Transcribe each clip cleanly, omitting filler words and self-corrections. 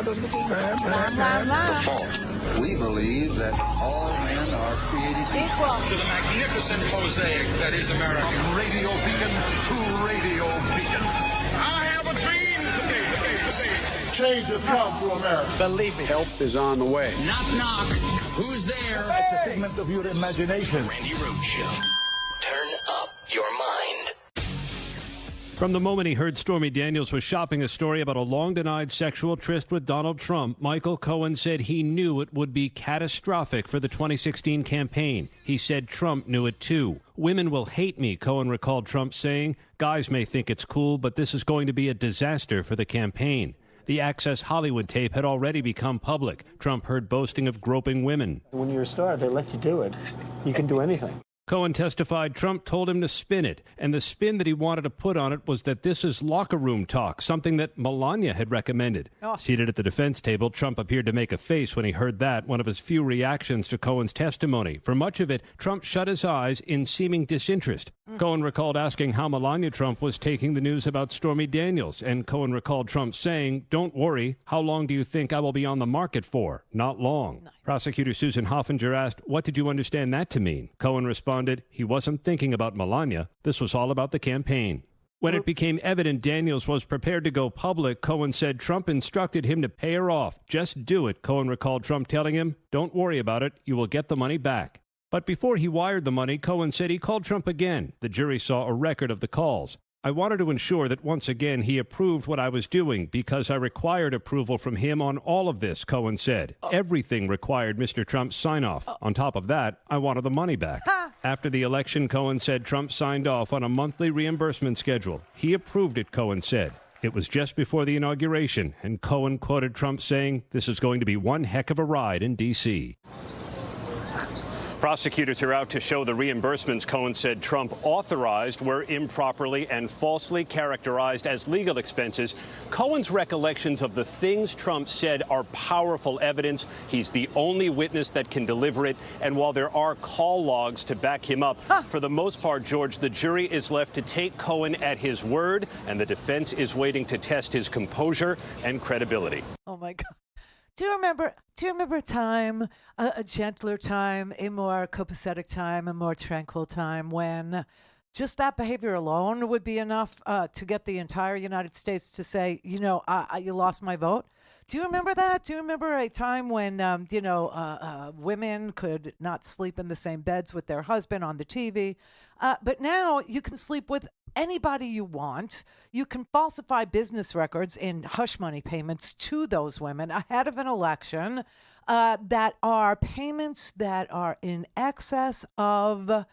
We believe that all men are created equal. To the magnificent mosaic that is America. From radio beacon to radio beacon. I have a dream today. Change has come to America. Believe me. Help is on the way. Knock, knock. Who's there? It's a figment of your imagination. Randi Rhodes Show. Turn up your mind. From the moment he heard Stormy Daniels was shopping a story about a long-denied sexual tryst with Donald Trump, Michael Cohen said he knew it would be catastrophic for the 2016 campaign. He said Trump knew it too. Women will hate me, Cohen recalled Trump saying. Guys may think it's cool, but this is going to be a disaster for the campaign. The Access Hollywood tape had already become public. Trump heard boasting of groping women. When you're a star, they let you do it. You can do anything. Cohen testified Trump told him to spin it, and the spin that he wanted to put on it was that this is locker room talk, something that Melania had recommended. Seated at the defense table, Trump appeared to make a face when he heard that, one of his few reactions to Cohen's testimony. For much of it, Trump shut his eyes in seeming disinterest. Cohen recalled asking how Melania Trump was taking the news about Stormy Daniels, and Cohen recalled Trump saying, "Don't worry, how long do you think I will be on the market for? Not long." Nice. Prosecutor Susan Hoffinger asked, "What did you understand that to mean?" Cohen responded, he wasn't thinking about Melania. This was all about the campaign. When it became evident Daniels was prepared to go public, Cohen said Trump instructed him to pay her off. Just do it, Cohen recalled Trump telling him, "Don't worry about it. You will get the money back." But before he wired the money, Cohen said he called Trump again. The jury saw a record of the calls. "I wanted to ensure that once again he approved what I was doing because I required approval from him on all of this," Cohen said. Everything required Mr. Trump's sign-off. On top of that, I wanted the money back. After the election, Cohen said Trump signed off on a monthly reimbursement schedule. He approved it, Cohen said. It was just before the inauguration, and Cohen quoted Trump saying, "This is going to be one heck of a ride in D.C." Prosecutors are out to show the reimbursements Cohen said Trump authorized were improperly and falsely characterized as legal expenses. Cohen's recollections of the things Trump said are powerful evidence. He's the only witness that can deliver it. And while there are call logs to back him up, for the most part, George, the jury is left to take Cohen at his word, and the defense is waiting to test his composure and credibility. Oh, my God. Do you remember a time, a gentler time, a more copacetic time, a more tranquil time when just that behavior alone would be enough to get the entire United States to say, you lost my vote? Do you remember that? Do you remember a time when, women could not sleep in the same beds with their husband on the TV? But now you can sleep with anybody you want. You can falsify business records in hush money payments to those women ahead of an election that are payments that are in excess of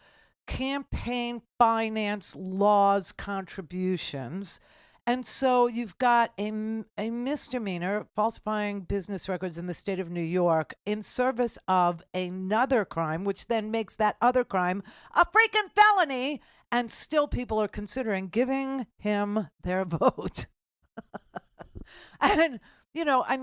campaign finance laws contributions. And so you've got a misdemeanor, falsifying business records in the state of New York in service of another crime, which then makes that other crime a freaking felony. And still people are considering giving him their vote. And, I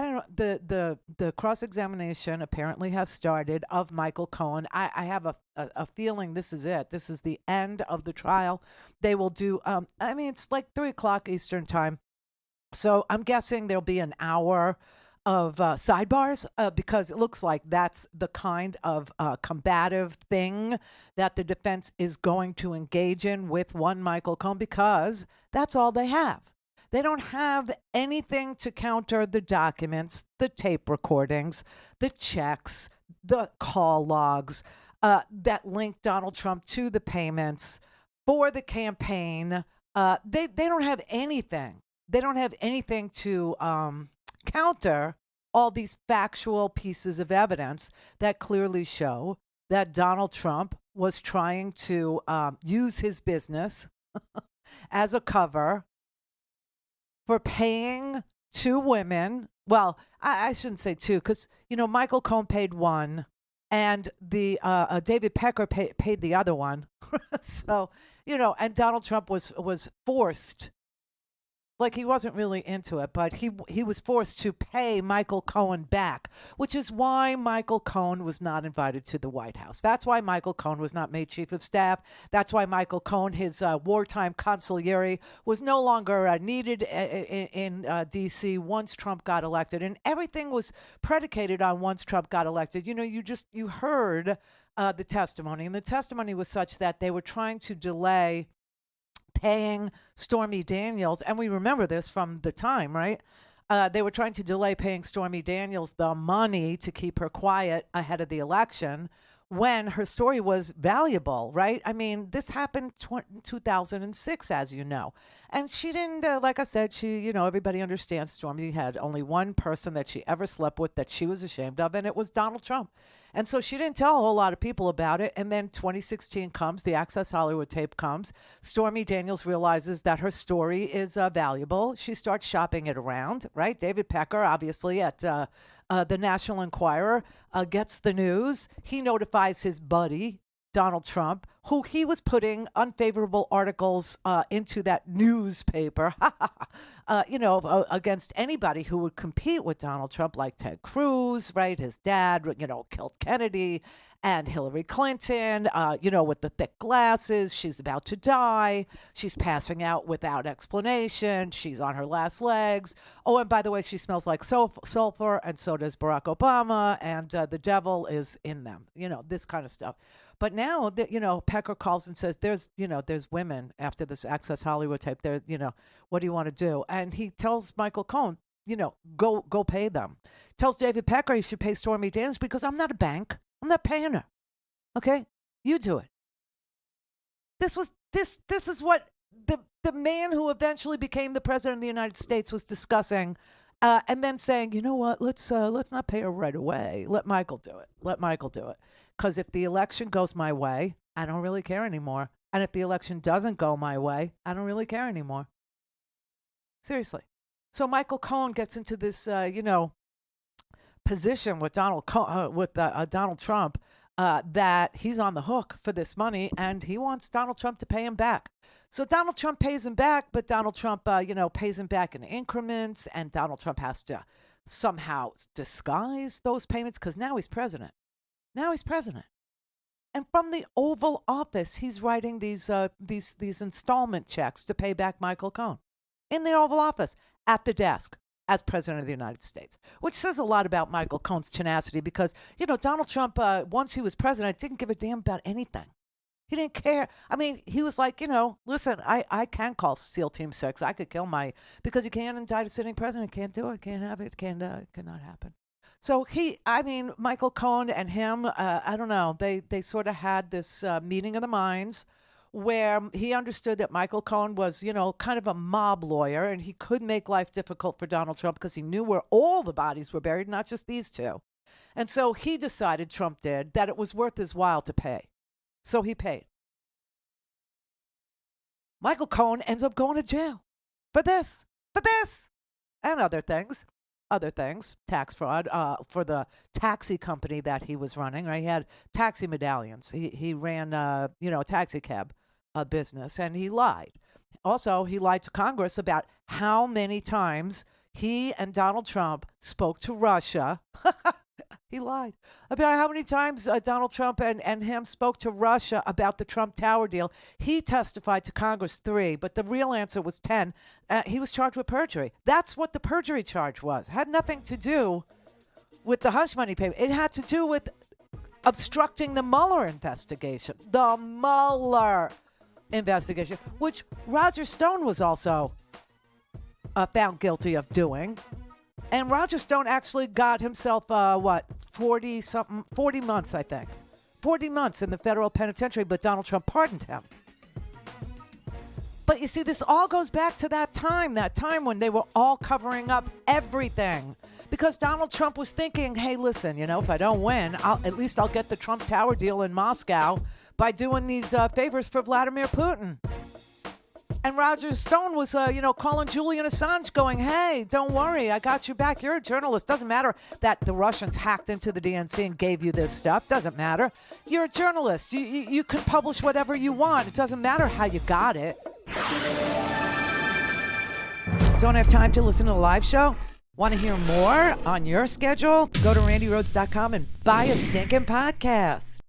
don't know. The cross-examination apparently has started of Michael Cohen. I have a feeling this is it. This is the end of the trial. They will do, it's like 3 o'clock Eastern time. So I'm guessing there'll be an hour of sidebars because it looks like that's the kind of combative thing that the defense is going to engage in with one Michael Cohen because that's all they have. They don't have anything to counter the documents, the tape recordings, the checks, the call logs that link Donald Trump to the payments for the campaign. They don't have anything. They don't have anything to counter all these factual pieces of evidence that clearly show that Donald Trump was trying to use his business as a cover for paying 2 women. Well, I shouldn't say 2 because, Michael Cohen paid one and the David Pecker paid the other one. So, and Donald Trump was forced Like, he wasn't really into it, but he was forced to pay Michael Cohen back, which is why Michael Cohen was not invited to the White House. That's why Michael Cohen was not made chief of staff. That's why Michael Cohen, his wartime consigliere, was no longer needed in D.C. once Trump got elected. And everything was predicated on once Trump got elected. You know, you heard the testimony, and the testimony was such that they were trying to delay paying Stormy Daniels, and we remember this from the time, right? They were trying to delay paying Stormy Daniels the money to keep her quiet ahead of the election when her story was valuable, right? I mean, this happened in 2006, as you know. And she didn't, like I said, everybody understands Stormy had only one person that she ever slept with that she was ashamed of, and it was Donald Trump. And so she didn't tell a whole lot of people about it. And then 2016 comes, the Access Hollywood tape comes. Stormy Daniels realizes that her story is valuable. She starts shopping it around, right? David Pecker, obviously, at the National Enquirer, gets the news. He notifies his buddy, Donald Trump, who he was putting unfavorable articles into that newspaper, against anybody who would compete with Donald Trump, like Ted Cruz, right? His dad, killed Kennedy, and Hillary Clinton, with the thick glasses. She's about to die. She's passing out without explanation. She's on her last legs. Oh, and by the way, she smells like sulfur, and so does Barack Obama, and the devil is in them, this kind of stuff. But now, Pecker calls and says, there's women after this Access Hollywood tape. What do you want to do? And he tells Michael Cohen, go pay them. Tells David Pecker he should pay Stormy Daniels because I'm not a bank. I'm not paying her. Okay? You do it. This is what the man who eventually became the president of the United States was discussing, and then saying, you know what, let's not pay her right away. Let Michael do it. Because if the election goes my way, I don't really care anymore. And if the election doesn't go my way, I don't really care anymore. Seriously. So Michael Cohen gets into this, position with Donald Trump, that he's on the hook for this money, and he wants Donald Trump to pay him back. So Donald Trump pays him back, but Donald Trump, pays him back in increments, and Donald Trump has to somehow disguise those payments because now he's president. And from the Oval Office, he's writing these installment checks to pay back Michael Cohen in the Oval Office at the desk as president of the United States, which says a lot about Michael Cohen's tenacity because, Donald Trump, once he was president, didn't give a damn about anything. He didn't care. I mean, he was like, listen, I can call SEAL Team 6. I could kill because you can't indict a sitting president. Can't do it. Can't have it. Cannot happen. So Michael Cohen and him, I don't know, they sort of had this meeting of the minds where he understood that Michael Cohen was, kind of a mob lawyer, and he could make life difficult for Donald Trump because he knew where all the bodies were buried, not just these two. And so he decided, Trump did, that it was worth his while to pay. So he paid. Michael Cohen ends up going to jail for this, and other things, tax fraud for the taxi company that he was running. Right, he had taxi medallions. He ran, a taxi cab business, and he lied. Also, he lied to Congress about how many times he and Donald Trump spoke to Russia. He lied about how many times Donald Trump and him spoke to Russia about the Trump Tower deal. He testified to Congress 3, but the real answer was 10. He was charged with perjury. That's what the perjury charge was. It had nothing to do with the hush money payment. It had to do with obstructing the Mueller investigation. The Mueller investigation, which Roger Stone was also found guilty of doing. And Roger Stone actually got himself, 40 months, I think. 40 months in the federal penitentiary, but Donald Trump pardoned him. But you see, this all goes back to that time when they were all covering up everything. Because Donald Trump was thinking, hey, listen, if I don't win, at least I'll get the Trump Tower deal in Moscow by doing these favors for Vladimir Putin. And Roger Stone was, calling Julian Assange going, hey, don't worry, I got you back. You're a journalist. Doesn't matter that the Russians hacked into the DNC and gave you this stuff. Doesn't matter. You're a journalist. You can publish whatever you want. It doesn't matter how you got it. Don't have time to listen to the live show? Want to hear more on your schedule? Go to randyrhodes.com and buy a stinking podcast.